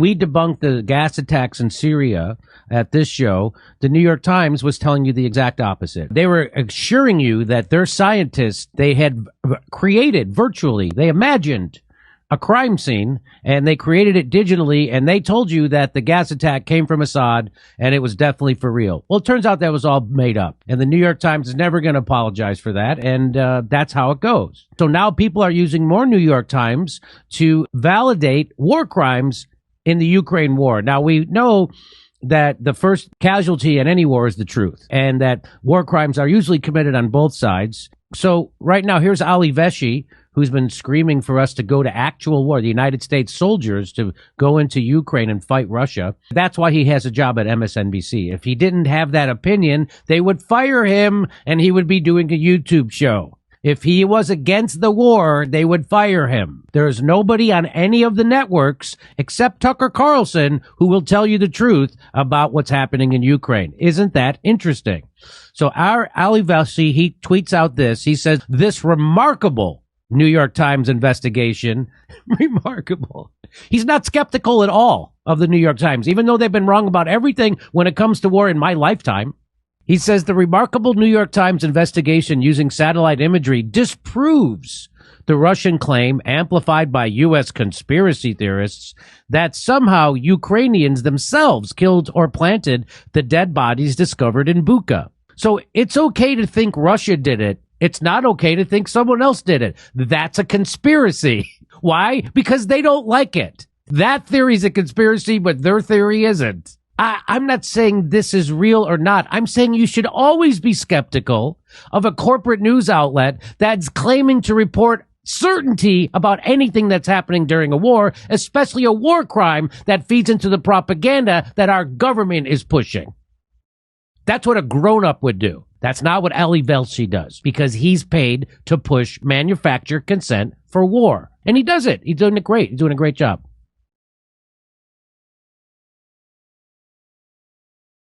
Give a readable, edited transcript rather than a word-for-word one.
We debunked the gas attacks in Syria at this show. The New York Times was telling you the exact opposite. They were assuring you that their scientists, they had created virtually, they imagined a crime scene, and they created it digitally, and they told you that the gas attack came from Assad, and it was definitely for real. Well, it turns out that was all made up, and the New York Times is never going to apologize for that, and that's how it goes. So now people are using more New York Times to validate war crimes in the Ukraine war. Now, we know that the first casualty in any war is the truth, and that war crimes are usually committed on both sides. So right now, here's Ali Veshi, who's been screaming for us to go to actual war, the United States soldiers to go into Ukraine and fight Russia. That's why he has a job at MSNBC. If he didn't have that opinion, they would fire him and he would be doing a YouTube show. If he was against the war, they would fire him. There is nobody on any of the networks except Tucker Carlson who will tell you the truth about what's happening in Ukraine. Isn't that interesting? So our Ali Veshi, he tweets out this. He says, this remarkable New York Times investigation, remarkable. He's not skeptical at all of the New York Times, even though they've been wrong about everything when it comes to war in my lifetime. He says the remarkable New York Times investigation using satellite imagery disproves the Russian claim, amplified by U.S. conspiracy theorists, that somehow Ukrainians themselves killed or planted the dead bodies discovered in Bucha. So it's okay to think Russia did it. It's not okay to think someone else did it. That's a conspiracy. Why? Because they don't like it. That theory's a conspiracy, but their theory isn't. I'm not saying this is real or not. I'm saying you should always be skeptical of a corporate news outlet that's claiming to report certainty about anything that's happening during a war, especially a war crime that feeds into the propaganda that our government is pushing. That's what a grown-up would do. That's not what Ali Veshi does, because he's paid to push manufactured consent for war. And he does it. He's doing it great. He's doing a great job.